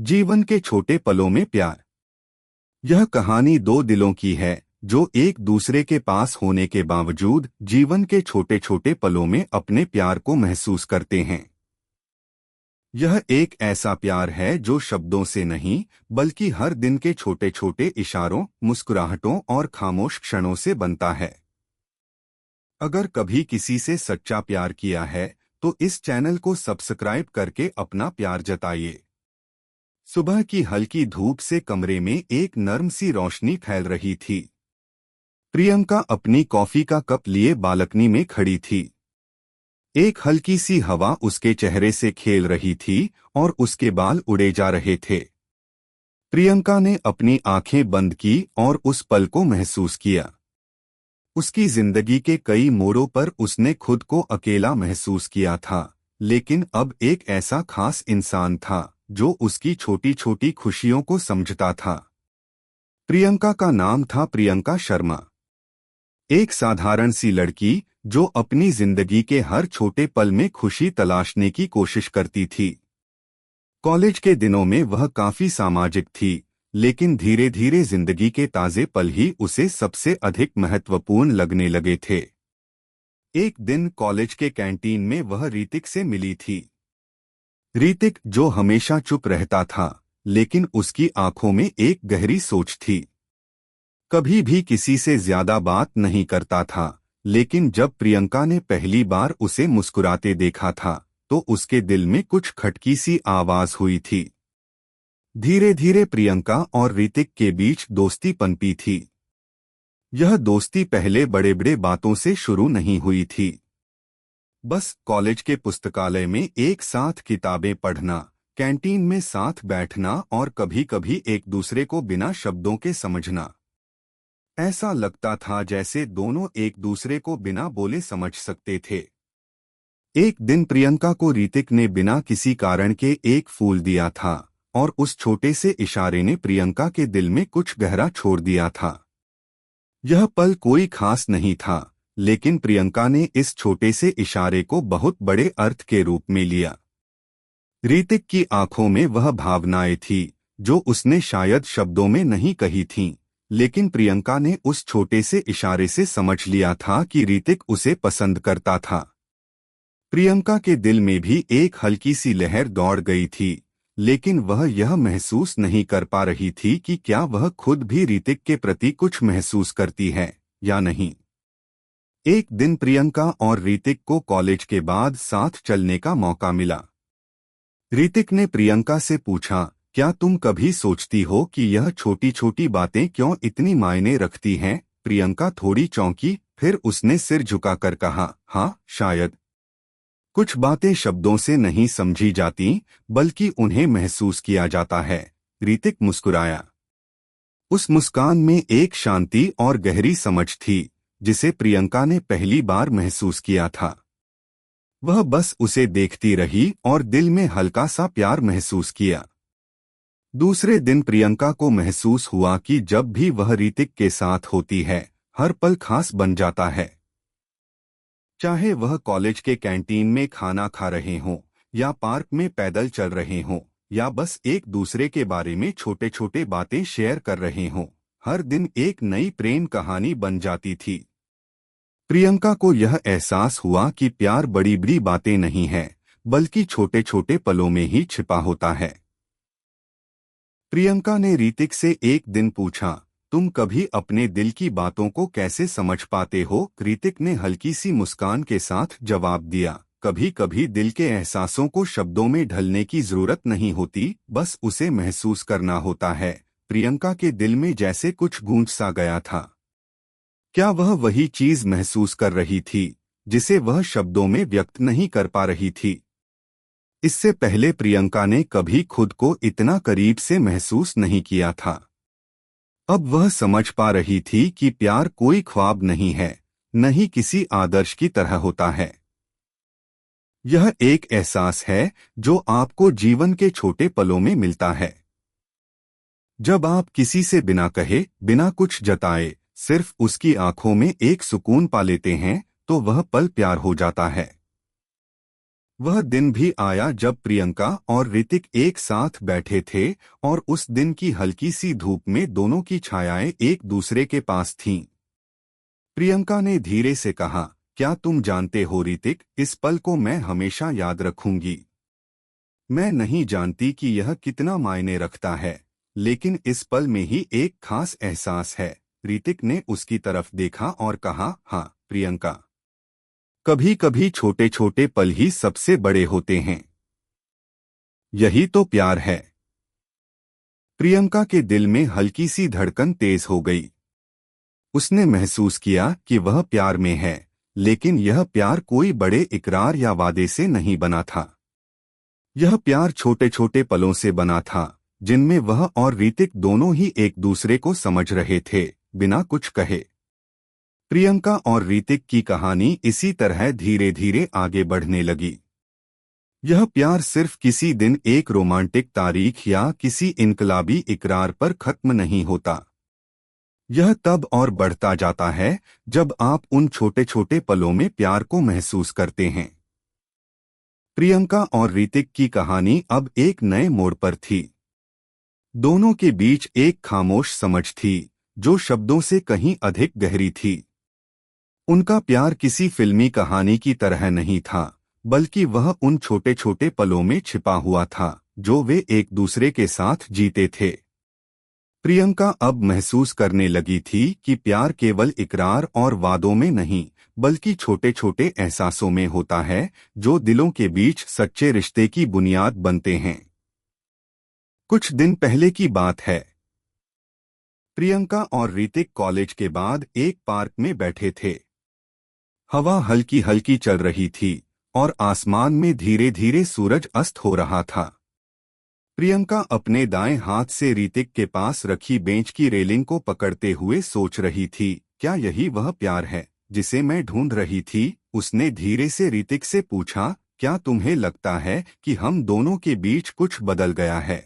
जीवन के छोटे पलों में प्यार। यह कहानी दो दिलों की है जो एक दूसरे के पास होने के बावजूद जीवन के छोटे छोटे पलों में अपने प्यार को महसूस करते हैं। यह एक ऐसा प्यार है जो शब्दों से नहीं बल्कि हर दिन के छोटे छोटे इशारों, मुस्कुराहटों और खामोश क्षणों से बनता है। अगर कभी किसी से सच्चा प्यार किया है तो इस चैनल को सब्सक्राइब करके अपना प्यार जताइए। सुबह की हल्की धूप से कमरे में एक नर्म सी रोशनी फैल रही थी। प्रियंका अपनी कॉफी का कप लिए बालकनी में खड़ी थी। एक हल्की सी हवा उसके चेहरे से खेल रही थी और उसके बाल उड़े जा रहे थे। प्रियंका ने अपनी आंखें बंद की और उस पल को महसूस किया। उसकी जिंदगी के कई मोड़ों पर उसने खुद को अकेला महसूस किया था, लेकिन अब एक ऐसा खास इंसान था जो उसकी छोटी छोटी खुशियों को समझता था। प्रियंका का नाम था प्रियंका शर्मा। एक साधारण सी लड़की जो अपनी जिंदगी के हर छोटे पल में खुशी तलाशने की कोशिश करती थी। कॉलेज के दिनों में वह काफी सामाजिक थी, लेकिन धीरे धीरे जिंदगी के ताजे पल ही उसे सबसे अधिक महत्वपूर्ण लगने लगे थे। एक दिन कॉलेज के कैंटीन में वह ऋतिक से मिली थी। ऋतिक जो हमेशा चुप रहता था, लेकिन उसकी आंखों में एक गहरी सोच थी। कभी भी किसी से ज्यादा बात नहीं करता था, लेकिन जब प्रियंका ने पहली बार उसे मुस्कुराते देखा था तो उसके दिल में कुछ खटकी सी आवाज हुई थी। धीरे धीरे प्रियंका और ऋतिक के बीच दोस्ती पनपी थी। यह दोस्ती पहले बड़े बड़े बातों से शुरू नहीं हुई थी। बस कॉलेज के पुस्तकालय में एक साथ किताबें पढ़ना, कैंटीन में साथ बैठना और कभी कभी एक दूसरे को बिना शब्दों के समझना। ऐसा लगता था जैसे दोनों एक दूसरे को बिना बोले समझ सकते थे। एक दिन प्रियंका को ऋतिक ने बिना किसी कारण के एक फूल दिया था और उस छोटे से इशारे ने प्रियंका के दिल में कुछ गहरा छोड़ दिया था। यह पल कोई खास नहीं था, लेकिन प्रियंका ने इस छोटे से इशारे को बहुत बड़े अर्थ के रूप में लिया। ऋतिक की आंखों में वह भावनाएं थी जो उसने शायद शब्दों में नहीं कही थीं, लेकिन प्रियंका ने उस छोटे से इशारे से समझ लिया था कि ऋतिक उसे पसंद करता था। प्रियंका के दिल में भी एक हल्की सी लहर दौड़ गई थी, लेकिन वह यह महसूस नहीं कर पा रही थी कि क्या वह खुद भी ऋतिक के प्रति कुछ महसूस करती है या नहीं। एक दिन प्रियंका और ऋतिक को कॉलेज के बाद साथ चलने का मौका मिला। ऋतिक ने प्रियंका से पूछा, क्या तुम कभी सोचती हो कि यह छोटी छोटी बातें क्यों इतनी मायने रखती हैं? प्रियंका थोड़ी चौंकी, फिर उसने सिर झुकाकर कहा, हाँ शायद। कुछ बातें शब्दों से नहीं समझी जाती बल्कि उन्हें महसूस किया जाता है। ऋतिक मुस्कुराया। उस मुस्कान में एक शांति और गहरी समझ थी जिसे प्रियंका ने पहली बार महसूस किया था। वह बस उसे देखती रही और दिल में हल्का सा प्यार महसूस किया। दूसरे दिन प्रियंका को महसूस हुआ कि जब भी वह ऋतिक के साथ होती है, हर पल खास बन जाता है। चाहे वह कॉलेज के कैंटीन में खाना खा रहे हों या पार्क में पैदल चल रहे हों या बस एक दूसरे के बारे में छोटे छोटे बातें शेयर कर रहे हों, हर दिन एक नई प्रेम कहानी बन जाती थी। प्रियंका को यह एहसास हुआ कि प्यार बड़ी बड़ी बातें नहीं है बल्कि छोटे छोटे पलों में ही छिपा होता है। प्रियंका ने ऋतिक से एक दिन पूछा, तुम कभी अपने दिल की बातों को कैसे समझ पाते हो? ऋतिक ने हल्की सी मुस्कान के साथ जवाब दिया, कभी कभी दिल के एहसासों को शब्दों में ढलने की जरूरत नहीं होती, बस उसे महसूस करना होता है। प्रियंका के दिल में जैसे कुछ गूंज सा गया था। क्या वह वही चीज महसूस कर रही थी जिसे वह शब्दों में व्यक्त नहीं कर पा रही थी? इससे पहले प्रियंका ने कभी खुद को इतना करीब से महसूस नहीं किया था। अब वह समझ पा रही थी कि प्यार कोई ख्वाब नहीं है, न ही किसी आदर्श की तरह होता है। यह एक एहसास है जो आपको जीवन के छोटे पलों में मिलता है। जब आप किसी से बिना कहे, बिना कुछ जताए, सिर्फ उसकी आंखों में एक सुकून पा लेते हैं, तो वह पल प्यार हो जाता है। वह दिन भी आया जब प्रियंका और ऋतिक एक साथ बैठे थे और उस दिन की हल्की सी धूप में दोनों की छायाएं एक दूसरे के पास थीं। प्रियंका ने धीरे से कहा, क्या तुम जानते हो ऋतिक, इस पल को मैं हमेशा याद रखूंगी। मैं नहीं जानती कि यह कितना मायने रखता है, लेकिन इस पल में ही एक खास एहसास है। ऋतिक ने उसकी तरफ देखा और कहा, हाँ प्रियंका, कभी कभी छोटे छोटे पल ही सबसे बड़े होते हैं। यही तो प्यार है। प्रियंका के दिल में हल्की सी धड़कन तेज हो गई। उसने महसूस किया कि वह प्यार में है, लेकिन यह प्यार कोई बड़े इकरार या वादे से नहीं बना था। यह प्यार छोटे छोटे पलों से बना था, जिनमें वह और ऋतिक दोनों ही एक दूसरे को समझ रहे थे, बिना कुछ कहे। प्रियंका और ऋतिक की कहानी इसी तरह धीरे धीरे आगे बढ़ने लगी। यह प्यार सिर्फ किसी दिन एक रोमांटिक तारीख या किसी इनकलाबी इकरार पर खत्म नहीं होता। यह तब और बढ़ता जाता है जब आप उन छोटे छोटे पलों में प्यार को महसूस करते हैं। प्रियंका और ऋतिक की कहानी अब एक नए मोड़ पर थी। दोनों के बीच एक खामोश समझ थी, जो शब्दों से कहीं अधिक गहरी थी। उनका प्यार किसी फिल्मी कहानी की तरह नहीं था, बल्कि वह उन छोटे छोटे पलों में छिपा हुआ था जो वे एक दूसरे के साथ जीते थे। प्रियंका अब महसूस करने लगी थी कि प्यार केवल इकरार और वादों में नहीं, बल्कि छोटे छोटे एहसासों में होता है, जो दिलों के बीच सच्चे रिश्ते की बुनियाद बनते हैं। कुछ दिन पहले की बात है। प्रियंका और ऋतिक कॉलेज के बाद एक पार्क में बैठे थे। हवा हल्की हल्की चल रही थी और आसमान में धीरे धीरे सूरज अस्त हो रहा था। प्रियंका अपने दाएं हाथ से ऋतिक के पास रखी बेंच की रेलिंग को पकड़ते हुए सोच रही थी, क्या यही वह प्यार है जिसे मैं ढूंढ रही थी। उसने धीरे से ऋतिक से पूछा, क्या तुम्हें लगता है कि हम दोनों के बीच कुछ बदल गया है।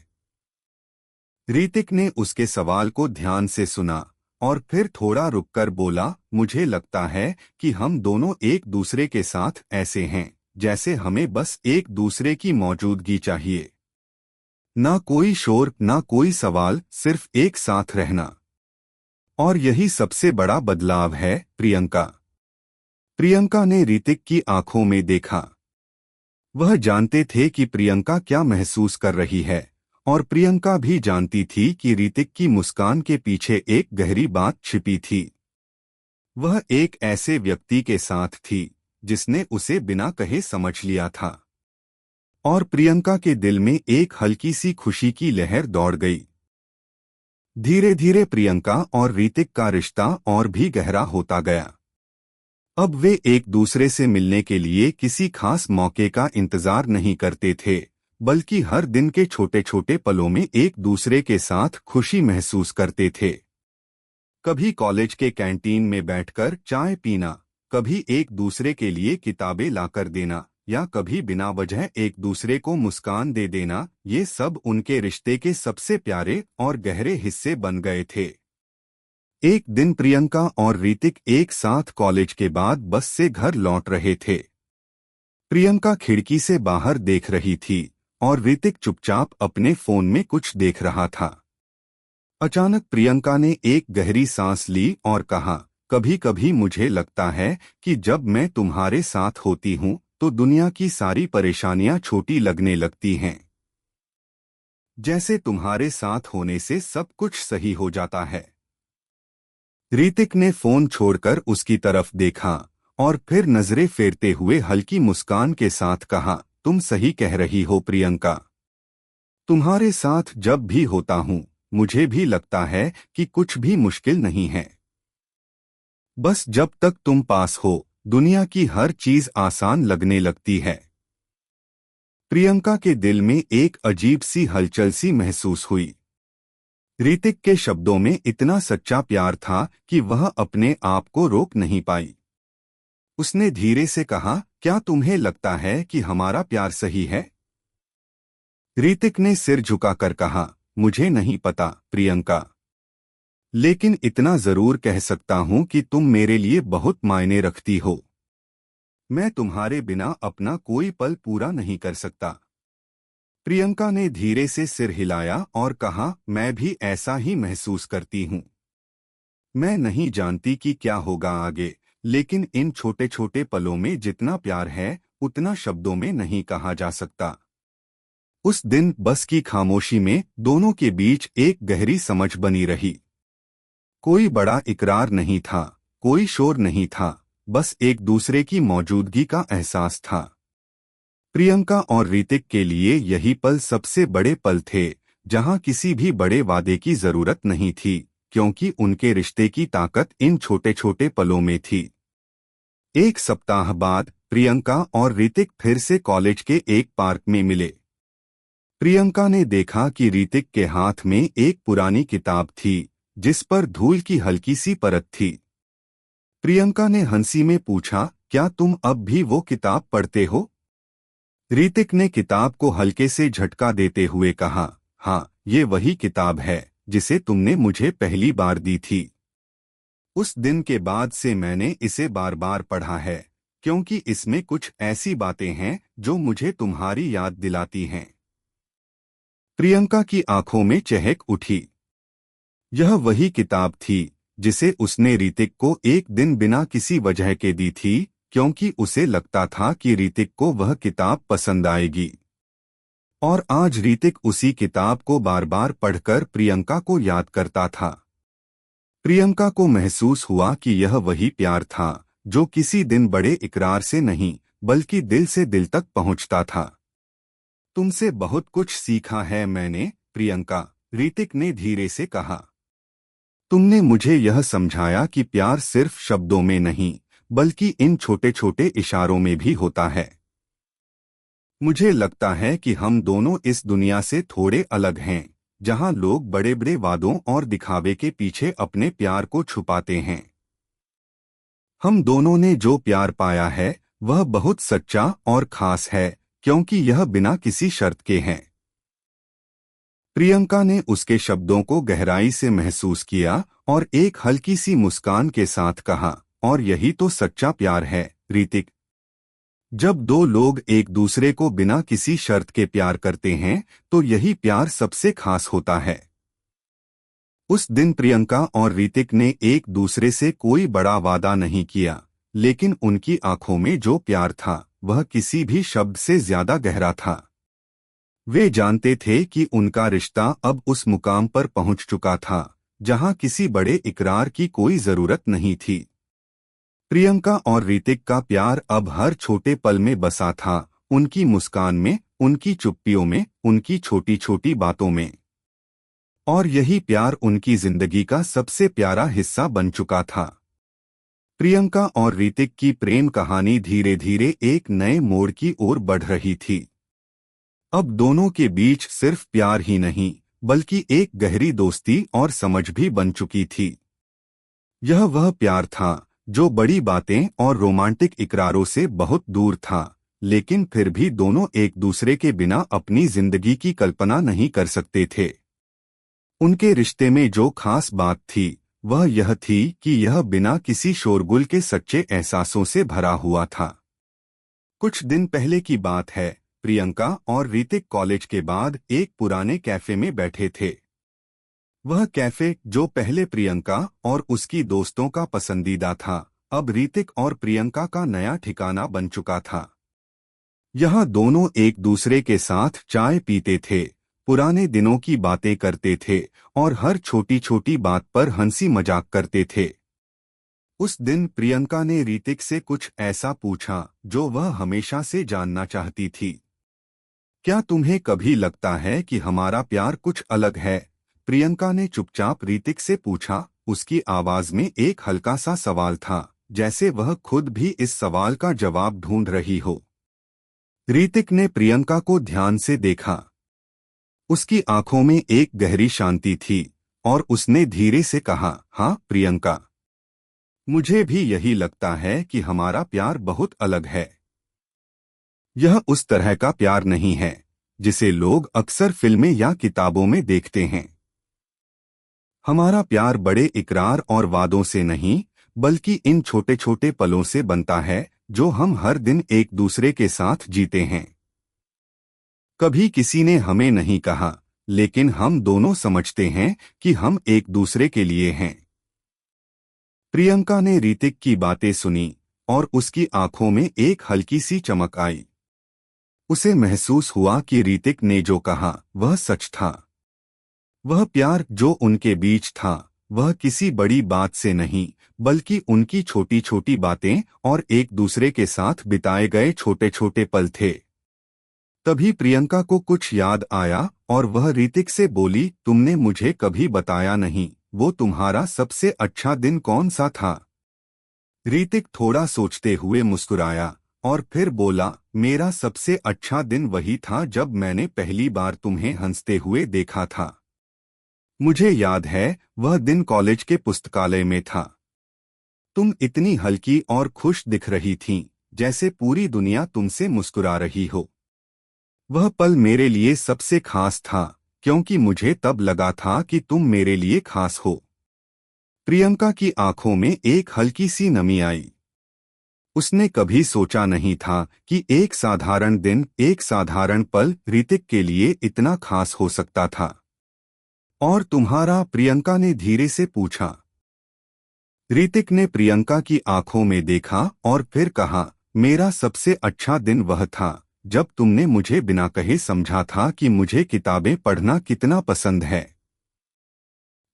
ऋतिक ने उसके सवाल को ध्यान से सुना और फिर थोड़ा रुककर बोला, मुझे लगता है कि हम दोनों एक दूसरे के साथ ऐसे हैं जैसे हमें बस एक दूसरे की मौजूदगी चाहिए। ना कोई शोर, ना कोई सवाल, सिर्फ एक साथ रहना। और यही सबसे बड़ा बदलाव है, प्रियंका। प्रियंका ने ऋतिक की आंखों में देखा। वह जानते थे कि प्रियंका क्या महसूस कर रही है, और प्रियंका भी जानती थी कि ऋतिक की मुस्कान के पीछे एक गहरी बात छिपी थी। वह एक ऐसे व्यक्ति के साथ थी जिसने उसे बिना कहे समझ लिया था। और प्रियंका के दिल में एक हल्की सी खुशी की लहर दौड़ गई। धीरे धीरे प्रियंका और ऋतिक का रिश्ता और भी गहरा होता गया। अब वे एक दूसरे से मिलने के लिए किसी खास मौके का इंतजार नहीं करते थे, बल्कि हर दिन के छोटे छोटे पलों में एक दूसरे के साथ खुशी महसूस करते थे। कभी कॉलेज के कैंटीन में बैठकर चाय पीना, कभी एक दूसरे के लिए किताबें लाकर देना, या कभी बिना वजह एक दूसरे को मुस्कान दे देना, ये सब उनके रिश्ते के सबसे प्यारे और गहरे हिस्से बन गए थे। एक दिन प्रियंका और ऋतिक एक साथ कॉलेज के बाद बस से घर लौट रहे थे। प्रियंका खिड़की से बाहर देख रही थी और ऋतिक चुपचाप अपने फोन में कुछ देख रहा था। अचानक प्रियंका ने एक गहरी सांस ली और कहा, कभी कभी मुझे लगता है कि जब मैं तुम्हारे साथ होती हूँ तो दुनिया की सारी परेशानियां छोटी लगने लगती हैं। जैसे तुम्हारे साथ होने से सब कुछ सही हो जाता है। ऋतिक ने फोन छोड़कर उसकी तरफ देखा और फिर नजरें फेरते हुए हल्की मुस्कान के साथ कहा, तुम सही कह रही हो प्रियंका। तुम्हारे साथ जब भी होता हूं, मुझे भी लगता है कि कुछ भी मुश्किल नहीं है। बस जब तक तुम पास हो, दुनिया की हर चीज आसान लगने लगती है। प्रियंका के दिल में एक अजीब सी हलचल सी महसूस हुई। ऋतिक के शब्दों में इतना सच्चा प्यार था कि वह अपने आप को रोक नहीं पाई। उसने धीरे से कहा, क्या तुम्हें लगता है कि हमारा प्यार सही है। ऋतिक ने सिर झुकाकर कहा, मुझे नहीं पता प्रियंका, लेकिन इतना जरूर कह सकता हूं कि तुम मेरे लिए बहुत मायने रखती हो। मैं तुम्हारे बिना अपना कोई पल पूरा नहीं कर सकता। प्रियंका ने धीरे से सिर हिलाया और कहा, मैं भी ऐसा ही महसूस करती हूँ। मैं नहीं जानती कि क्या होगा आगे, लेकिन इन छोटे छोटे पलों में जितना प्यार है उतना शब्दों में नहीं कहा जा सकता। उस दिन बस की खामोशी में दोनों के बीच एक गहरी समझ बनी रही। कोई बड़ा इकरार नहीं था, कोई शोर नहीं था, बस एक दूसरे की मौजूदगी का एहसास था। प्रियंका और ऋतिक के लिए यही पल सबसे बड़े पल थे, जहां किसी भी बड़े वादे की जरूरत नहीं थी, क्योंकि उनके रिश्ते की ताकत इन छोटे छोटे पलों में थी। एक सप्ताह बाद प्रियंका और ऋतिक फिर से कॉलेज के एक पार्क में मिले। प्रियंका ने देखा कि ऋतिक के हाथ में एक पुरानी किताब थी, जिस पर धूल की हल्की सी परत थी। प्रियंका ने हंसी में पूछा, क्या तुम अब भी वो किताब पढ़ते हो? ऋतिक ने किताब को हल्के से झटका देते हुए कहा, हाँ, ये वही किताब है जिसे तुमने मुझे पहली बार दी थी। उस दिन के बाद से मैंने इसे बार बार पढ़ा है, क्योंकि इसमें कुछ ऐसी बातें हैं जो मुझे तुम्हारी याद दिलाती हैं। प्रियंका की आंखों में चहक उठी। यह वही किताब थी जिसे उसने ऋतिक को एक दिन बिना किसी वजह के दी थी, क्योंकि उसे लगता था कि ऋतिक को वह किताब पसंद आएगी। और आज ऋतिक उसी किताब को बार बार पढ़कर प्रियंका को याद करता था। प्रियंका को महसूस हुआ कि यह वही प्यार था जो किसी दिन बड़े इकरार से नहीं बल्कि दिल से दिल तक पहुंचता था। तुमसे बहुत कुछ सीखा है मैंने, प्रियंका, ऋतिक ने धीरे से कहा। तुमने मुझे यह समझाया कि प्यार सिर्फ शब्दों में नहीं बल्कि इन छोटे छोटे इशारों में भी होता है। मुझे लगता है कि हम दोनों इस दुनिया से थोड़े अलग हैं, जहां लोग बड़े बड़े वादों और दिखावे के पीछे अपने प्यार को छुपाते हैं। हम दोनों ने जो प्यार पाया है वह बहुत सच्चा और खास है, क्योंकि यह बिना किसी शर्त के है। प्रियंका ने उसके शब्दों को गहराई से महसूस किया और एक हल्की सी मुस्कान के साथ कहा, और यही तो सच्चा प्यार है, ऋतिक। जब दो लोग एक दूसरे को बिना किसी शर्त के प्यार करते हैं तो यही प्यार सबसे खास होता है। उस दिन प्रियंका और ऋतिक ने एक दूसरे से कोई बड़ा वादा नहीं किया, लेकिन उनकी आंखों में जो प्यार था वह किसी भी शब्द से ज्यादा गहरा था। वे जानते थे कि उनका रिश्ता अब उस मुकाम पर पहुंच चुका था जहां किसी बड़े इकरार की कोई जरूरत नहीं थी। प्रियंका और ऋतिक का प्यार अब हर छोटे पल में बसा था, उनकी मुस्कान में, उनकी चुप्पियों में, उनकी छोटी छोटी बातों में। और यही प्यार उनकी जिंदगी का सबसे प्यारा हिस्सा बन चुका था। प्रियंका और ऋतिक की प्रेम कहानी धीरे धीरे एक नए मोड़ की ओर बढ़ रही थी। अब दोनों के बीच सिर्फ प्यार ही नहीं बल्कि एक गहरी दोस्ती और समझ भी बन चुकी थी। यह वह प्यार था जो बड़ी बातें और रोमांटिक इकरारों से बहुत दूर था, लेकिन फिर भी दोनों एक दूसरे के बिना अपनी जिंदगी की कल्पना नहीं कर सकते थे। उनके रिश्ते में जो खास बात थी वह यह थी कि यह बिना किसी शोरगुल के सच्चे एहसासों से भरा हुआ था। कुछ दिन पहले की बात है, प्रियंका और ऋतिक कॉलेज के बाद एक पुराने कैफे में बैठे थे। वह कैफे जो पहले प्रियंका और उसकी दोस्तों का पसंदीदा था, अब ऋतिक और प्रियंका का नया ठिकाना बन चुका था। यहाँ दोनों एक दूसरे के साथ चाय पीते थे, पुराने दिनों की बातें करते थे और हर छोटी छोटी बात पर हंसी मजाक करते थे। उस दिन प्रियंका ने ऋतिक से कुछ ऐसा पूछा जो वह हमेशा से जानना चाहती थी। क्या तुम्हें कभी लगता है कि हमारा प्यार कुछ अलग है? प्रियंका ने चुपचाप ऋतिक से पूछा। उसकी आवाज में एक हल्का सा सवाल था, जैसे वह खुद भी इस सवाल का जवाब ढूंढ रही हो। ऋतिक ने प्रियंका को ध्यान से देखा। उसकी आंखों में एक गहरी शांति थी और उसने धीरे से कहा, हाँ प्रियंका, मुझे भी यही लगता है कि हमारा प्यार बहुत अलग है। यह उस तरह का प्यार नहीं है जिसे लोग अक्सर फिल्में या किताबों में देखते हैं। हमारा प्यार बड़े इकरार और वादों से नहीं बल्कि इन छोटे छोटे पलों से बनता है, जो हम हर दिन एक दूसरे के साथ जीते हैं। कभी किसी ने हमें नहीं कहा, लेकिन हम दोनों समझते हैं कि हम एक दूसरे के लिए हैं। प्रियंका ने ऋतिक की बातें सुनी और उसकी आंखों में एक हल्की सी चमक आई। उसे महसूस हुआ कि ऋतिक ने जो कहा वह सच था। वह प्यार जो उनके बीच था वह किसी बड़ी बात से नहीं, बल्कि उनकी छोटी छोटी बातें और एक दूसरे के साथ बिताए गए छोटे छोटे पल थे। तभी प्रियंका को कुछ याद आया और वह ऋतिक से बोली, तुमने मुझे कभी बताया नहीं, वो तुम्हारा सबसे अच्छा दिन कौन सा था? ऋतिक थोड़ा सोचते हुए मुस्कुराया और फिर बोला, मेरा सबसे अच्छा दिन वही था जब मैंने पहली बार तुम्हें हंसते हुए देखा था। मुझे याद है, वह दिन कॉलेज के पुस्तकालय में था। तुम इतनी हल्की और खुश दिख रही थीं, जैसे पूरी दुनिया तुमसे मुस्कुरा रही हो। वह पल मेरे लिए सबसे खास था, क्योंकि मुझे तब लगा था कि तुम मेरे लिए खास हो। प्रियंका की आंखों में एक हल्की सी नमी आई। उसने कभी सोचा नहीं था कि एक साधारण दिन, एक साधारण पल ऋतिक के लिए इतना खास हो सकता था। और तुम्हारा? प्रियंका ने धीरे से पूछा। ऋतिक ने प्रियंका की आंखों में देखा और फिर कहा, मेरा सबसे अच्छा दिन वह था जब तुमने मुझे बिना कहे समझा था कि मुझे किताबें पढ़ना कितना पसंद है।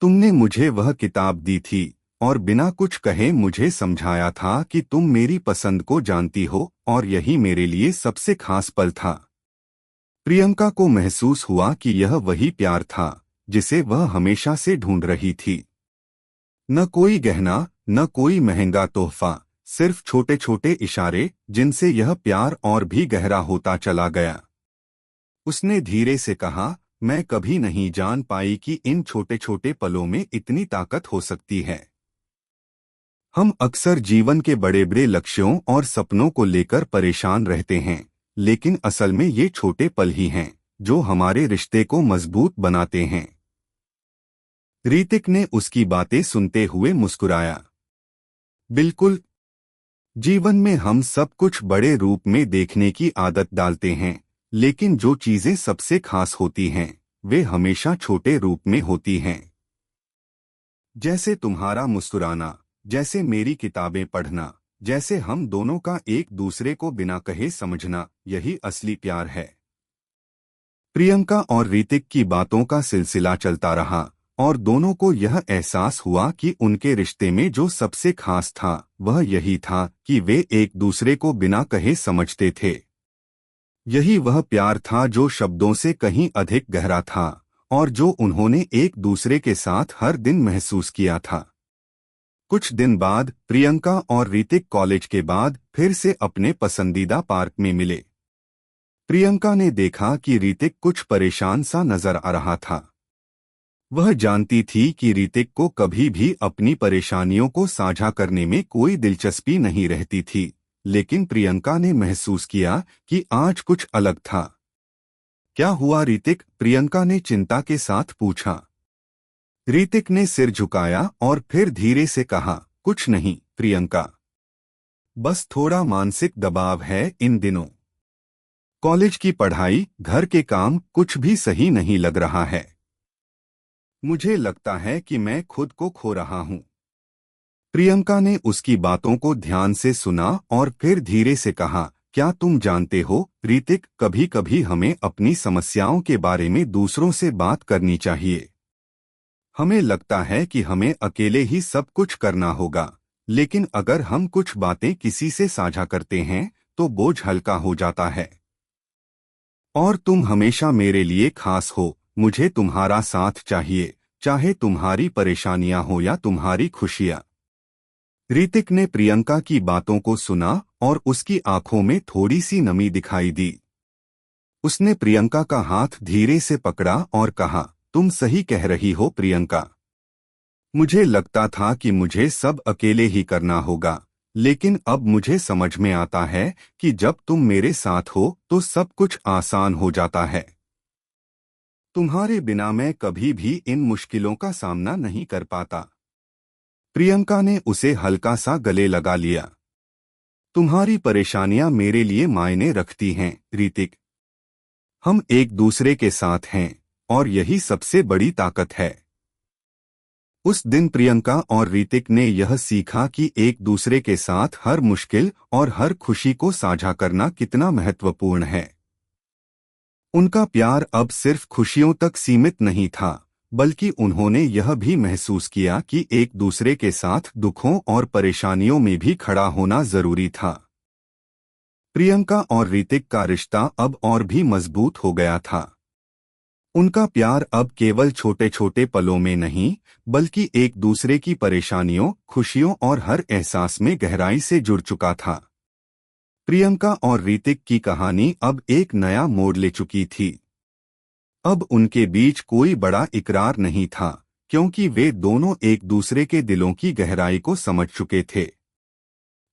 तुमने मुझे वह किताब दी थी और बिना कुछ कहे मुझे समझाया था कि तुम मेरी पसंद को जानती हो, और यही मेरे लिए सबसे खास पल था। प्रियंका को महसूस हुआ कि यह वही प्यार था जिसे वह हमेशा से ढूंढ रही थी। न कोई गहना, न कोई महंगा तोहफा, सिर्फ छोटे छोटे इशारे जिनसे यह प्यार और भी गहरा होता चला गया। उसने धीरे से कहा, मैं कभी नहीं जान पाई कि इन छोटे छोटे पलों में इतनी ताकत हो सकती है। हम अक्सर जीवन के बड़े बड़े लक्ष्यों और सपनों को लेकर परेशान रहते हैं, लेकिन असल में ये छोटे पल ही हैं जो हमारे रिश्ते को मजबूत बनाते हैं। ऋतिक ने उसकी बातें सुनते हुए मुस्कुराया। बिल्कुल, जीवन में हम सब कुछ बड़े रूप में देखने की आदत डालते हैं, लेकिन जो चीजें सबसे खास होती हैं वे हमेशा छोटे रूप में होती हैं। जैसे तुम्हारा मुस्कुराना, जैसे मेरी किताबें पढ़ना, जैसे हम दोनों का एक दूसरे को बिना कहे समझना, यही असली प्यार है। प्रियंका और ऋतिक की बातों का सिलसिला चलता रहा और दोनों को यह एहसास हुआ कि उनके रिश्ते में जो सबसे खास था वह यही था कि वे एक दूसरे को बिना कहे समझते थे। यही वह प्यार था जो शब्दों से कहीं अधिक गहरा था और जो उन्होंने एक दूसरे के साथ हर दिन महसूस किया था। कुछ दिन बाद प्रियंका और ऋतिक कॉलेज के बाद फिर से अपने पसंदीदा पार्क में मिले। प्रियंका ने देखा कि ऋतिक कुछ परेशान सा नजर आ रहा था। वह जानती थी कि ऋतिक को कभी भी अपनी परेशानियों को साझा करने में कोई दिलचस्पी नहीं रहती थी, लेकिन प्रियंका ने महसूस किया कि आज कुछ अलग था। क्या हुआ ऋतिक? प्रियंका ने चिंता के साथ पूछा। ऋतिक ने सिर झुकाया और फिर धीरे से कहा, कुछ नहीं प्रियंका, बस थोड़ा मानसिक दबाव है इन दिनों। कॉलेज की पढ़ाई, घर के काम, कुछ भी सही नहीं लग रहा है। मुझे लगता है कि मैं खुद को खो रहा हूं। प्रियंका ने उसकी बातों को ध्यान से सुना और फिर धीरे से कहा, क्या तुम जानते हो ऋतिक, कभी कभी हमें अपनी समस्याओं के बारे में दूसरों से बात करनी चाहिए। हमें लगता है कि हमें अकेले ही सब कुछ करना होगा, लेकिन अगर हम कुछ बातें किसी से साझा करते हैं तो बोझ हल्का हो जाता है। और तुम हमेशा मेरे लिए खास हो, मुझे तुम्हारा साथ चाहिए, चाहे तुम्हारी परेशानियां हो या तुम्हारी खुशियां। ऋतिक ने प्रियंका की बातों को सुना और उसकी आंखों में थोड़ी सी नमी दिखाई दी। उसने प्रियंका का हाथ धीरे से पकड़ा और कहा, तुम सही कह रही हो प्रियंका। मुझे लगता था कि मुझे सब अकेले ही करना होगा, लेकिन अब मुझे समझ में आता है कि जब तुम मेरे साथ हो तो सब कुछ आसान हो जाता है। तुम्हारे बिना मैं कभी भी इन मुश्किलों का सामना नहीं कर पाता। प्रियंका ने उसे हल्का सा गले लगा लिया। तुम्हारी परेशानियां मेरे लिए मायने रखती हैं, ऋतिक। हम एक दूसरे के साथ हैं और यही सबसे बड़ी ताकत है। उस दिन प्रियंका और ऋतिक ने यह सीखा कि एक दूसरे के साथ हर मुश्किल और हर खुशी को साझा करना कितना महत्वपूर्ण है। उनका प्यार अब सिर्फ खुशियों तक सीमित नहीं था, बल्कि उन्होंने यह भी महसूस किया कि एक दूसरे के साथ दुखों और परेशानियों में भी खड़ा होना जरूरी था। प्रियंका और ऋतिक का रिश्ता अब और भी मजबूत हो गया था। उनका प्यार अब केवल छोटे छोटे पलों में नहीं, बल्कि एक दूसरे की परेशानियों, खुशियों और हर एहसास में गहराई से जुड़ चुका था। प्रियंका और ऋतिक की कहानी अब एक नया मोड़ ले चुकी थी। अब उनके बीच कोई बड़ा इकरार नहीं था, क्योंकि वे दोनों एक दूसरे के दिलों की गहराई को समझ चुके थे।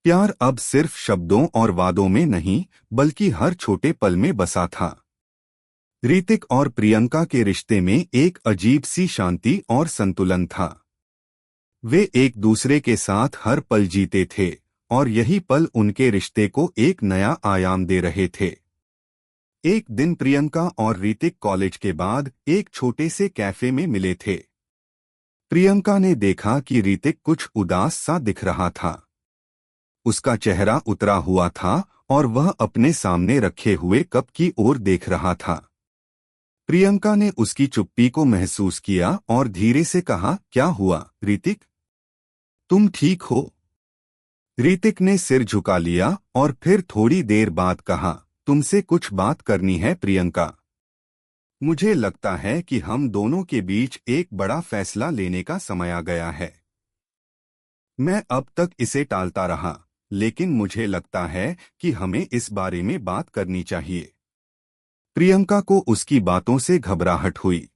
प्यार अब सिर्फ शब्दों और वादों में नहीं, बल्कि हर छोटे पल में बसा था। ऋतिक और प्रियंका के रिश्ते में एक अजीब सी शांति और संतुलन था। वे एक दूसरे के साथ हर पल जीते थे, और यही पल उनके रिश्ते को एक नया आयाम दे रहे थे। एक दिन प्रियंका और ऋतिक कॉलेज के बाद एक छोटे से कैफे में मिले थे। प्रियंका ने देखा कि ऋतिक कुछ उदास सा दिख रहा था। उसका चेहरा उतरा हुआ था और वह अपने सामने रखे हुए कप की ओर देख रहा था। प्रियंका ने उसकी चुप्पी को महसूस किया और धीरे से कहा, क्या हुआ ऋतिक? तुम ठीक हो? ऋतिक ने सिर झुका लिया और फिर थोड़ी देर बाद कहा, तुमसे कुछ बात करनी है प्रियंका। मुझे लगता है कि हम दोनों के बीच एक बड़ा फैसला लेने का समय आ गया है। मैं अब तक इसे टालता रहा, लेकिन मुझे लगता है कि हमें इस बारे में बात करनी चाहिए। प्रियंका को उसकी बातों से घबराहट हुई।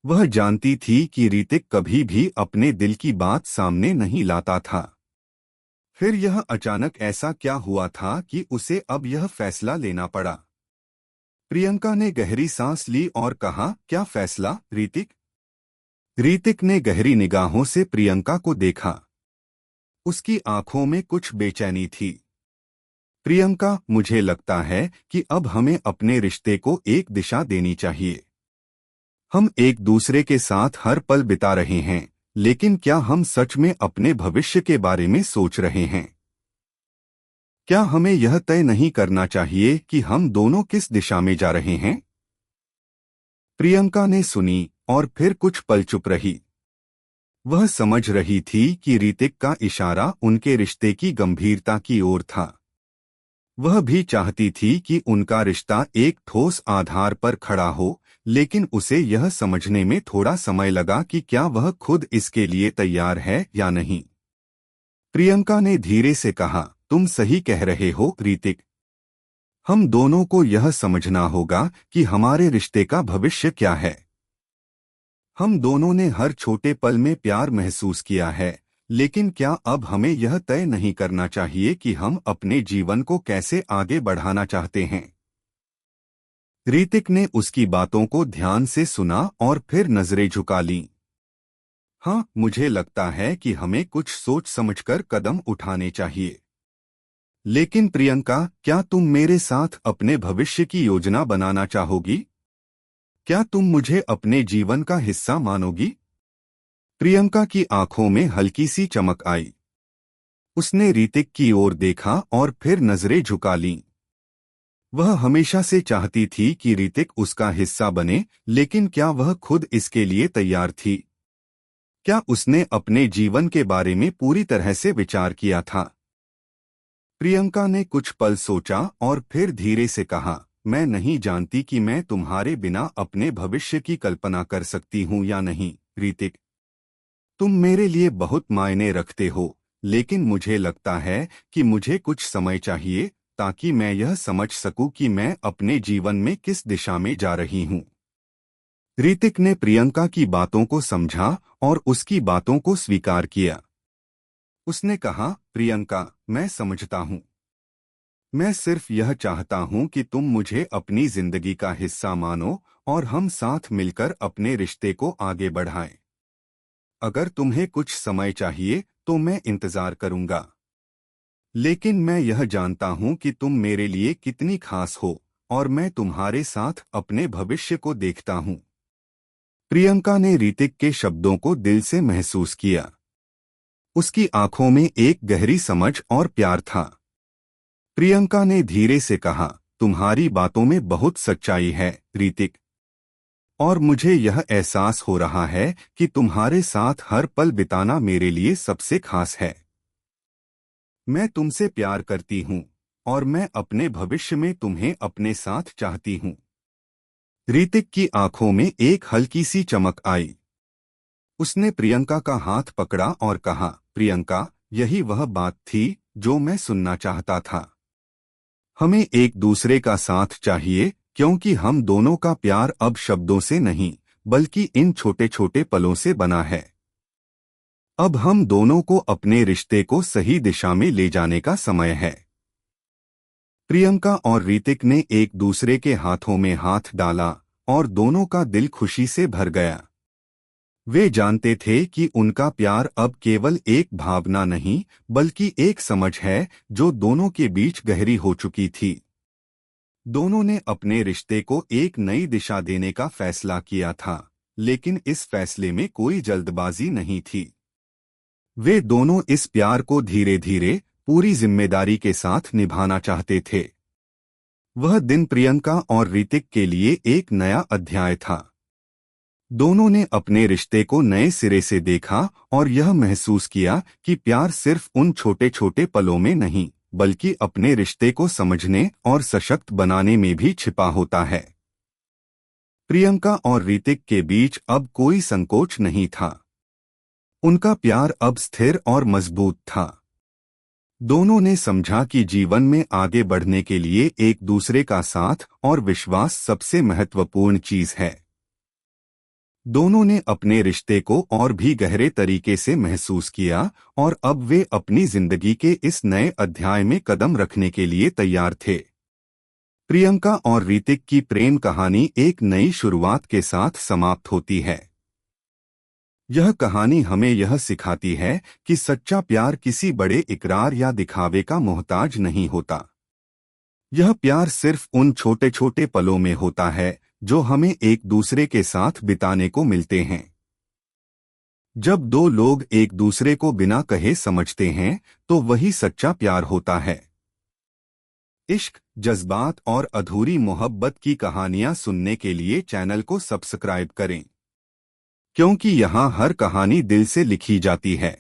वह जानती थी कि ऋतिक कभी भी अपने दिल की बात सामने नहीं लाता था। फिर यह अचानक ऐसा क्या हुआ था कि उसे अब यह फैसला लेना पड़ा? प्रियंका ने गहरी सांस ली और कहा, क्या फैसला ऋतिक? ऋतिक ने गहरी निगाहों से प्रियंका को देखा। उसकी आंखों में कुछ बेचैनी थी। प्रियंका, मुझे लगता है कि अब हमें अपने रिश्ते को एक दिशा देनी चाहिए। हम एक दूसरे के साथ हर पल बिता रहे हैं, लेकिन क्या हम सच में अपने भविष्य के बारे में सोच रहे हैं? क्या हमें यह तय नहीं करना चाहिए कि हम दोनों किस दिशा में जा रहे हैं? प्रियंका ने सुनी और फिर कुछ पल चुप रही। वह समझ रही थी कि ऋतिक का इशारा उनके रिश्ते की गंभीरता की ओर था। वह भी चाहती थी कि उनका रिश्ता एक ठोस आधार पर खड़ा हो, लेकिन उसे यह समझने में थोड़ा समय लगा कि क्या वह खुद इसके लिए तैयार है या नहीं। प्रियंका ने धीरे से कहा, तुम सही कह रहे हो ऋतिक। हम दोनों को यह समझना होगा कि हमारे रिश्ते का भविष्य क्या है। हम दोनों ने हर छोटे पल में प्यार महसूस किया है, लेकिन क्या अब हमें यह तय नहीं करना चाहिए कि हम अपने जीवन को कैसे आगे बढ़ाना चाहते हैं? ऋतिक ने उसकी बातों को ध्यान से सुना और फिर नजरें झुका लीं। हाँ, मुझे लगता है कि हमें कुछ सोच समझकर कदम उठाने चाहिए। लेकिन प्रियंका, क्या तुम मेरे साथ अपने भविष्य की योजना बनाना चाहोगी? क्या तुम मुझे अपने जीवन का हिस्सा मानोगी? प्रियंका की आंखों में हल्की सी चमक आई। उसने ऋतिक की ओर देखा और फिर नजरें झुका लीं। वह हमेशा से चाहती थी कि ऋतिक उसका हिस्सा बने, लेकिन क्या वह खुद इसके लिए तैयार थी? क्या उसने अपने जीवन के बारे में पूरी तरह से विचार किया था? प्रियंका ने कुछ पल सोचा और फिर धीरे से कहा, मैं नहीं जानती कि मैं तुम्हारे बिना अपने भविष्य की कल्पना कर सकती हूँ या नहीं ऋतिक। तुम मेरे लिए बहुत मायने रखते हो, लेकिन मुझे लगता है कि मुझे कुछ समय चाहिए ताकि मैं यह समझ सकूं कि मैं अपने जीवन में किस दिशा में जा रही हूँ। ऋतिक ने प्रियंका की बातों को समझा और उसकी बातों को स्वीकार किया। उसने कहा, प्रियंका, मैं समझता हूँ। मैं सिर्फ यह चाहता हूँ कि तुम मुझे अपनी जिंदगी का हिस्सा मानो और हम साथ मिलकर अपने रिश्ते को आगे बढ़ाएं। अगर तुम्हें कुछ समय चाहिए तो मैं इंतजार करूंगा। लेकिन मैं यह जानता हूं कि तुम मेरे लिए कितनी खास हो और मैं तुम्हारे साथ अपने भविष्य को देखता हूं। प्रियंका ने ऋतिक के शब्दों को दिल से महसूस किया। उसकी आंखों में एक गहरी समझ और प्यार था। प्रियंका ने धीरे से कहा, तुम्हारी बातों में बहुत सच्चाई है ऋतिक, और मुझे यह एहसास हो रहा है कि तुम्हारे साथ हर पल बिताना मेरे लिए सबसे खास है। मैं तुमसे प्यार करती हूँ और मैं अपने भविष्य में तुम्हें अपने साथ चाहती हूँ। ऋतिक की आंखों में एक हल्की सी चमक आई। उसने प्रियंका का हाथ पकड़ा और कहा, प्रियंका, यही वह बात थी जो मैं सुनना चाहता था। हमें एक दूसरे का साथ चाहिए क्योंकि हम दोनों का प्यार अब शब्दों से नहीं बल्कि इन छोटे छोटे पलों से बना है। अब हम दोनों को अपने रिश्ते को सही दिशा में ले जाने का समय है। प्रियंका और ऋतिक ने एक दूसरे के हाथों में हाथ डाला और दोनों का दिल खुशी से भर गया। वे जानते थे कि उनका प्यार अब केवल एक भावना नहीं बल्कि एक समझ है जो दोनों के बीच गहरी हो चुकी थी। दोनों ने अपने रिश्ते को एक नई दिशा देने का फैसला किया था, लेकिन इस फैसले में कोई जल्दबाजी नहीं थी। वे दोनों इस प्यार को धीरे धीरे पूरी जिम्मेदारी के साथ निभाना चाहते थे। वह दिन प्रियंका और ऋतिक के लिए एक नया अध्याय था। दोनों ने अपने रिश्ते को नए सिरे से देखा और यह महसूस किया कि प्यार सिर्फ उन छोटे छोटे पलों में नहीं बल्कि अपने रिश्ते को समझने और सशक्त बनाने में भी छिपा होता है। प्रियंका और ऋतिक के बीच अब कोई संकोच नहीं था। उनका प्यार अब स्थिर और मजबूत था। दोनों ने समझा कि जीवन में आगे बढ़ने के लिए एक दूसरे का साथ और विश्वास सबसे महत्वपूर्ण चीज है। दोनों ने अपने रिश्ते को और भी गहरे तरीके से महसूस किया और अब वे अपनी जिंदगी के इस नए अध्याय में कदम रखने के लिए तैयार थे। प्रियंका और ऋतिक की प्रेम कहानी एक नई शुरुआत के साथ समाप्त होती है। यह कहानी हमें यह सिखाती है कि सच्चा प्यार किसी बड़े इकरार या दिखावे का मोहताज नहीं होता। यह प्यार सिर्फ उन छोटे छोटे पलों में होता है जो हमें एक दूसरे के साथ बिताने को मिलते हैं। जब दो लोग एक दूसरे को बिना कहे समझते हैं तो वही सच्चा प्यार होता है। इश्क, जज्बात और अधूरी मोहब्बत की कहानियां सुनने के लिए चैनल को सब्सक्राइब करें, क्योंकि यहाँ हर कहानी दिल से लिखी जाती है।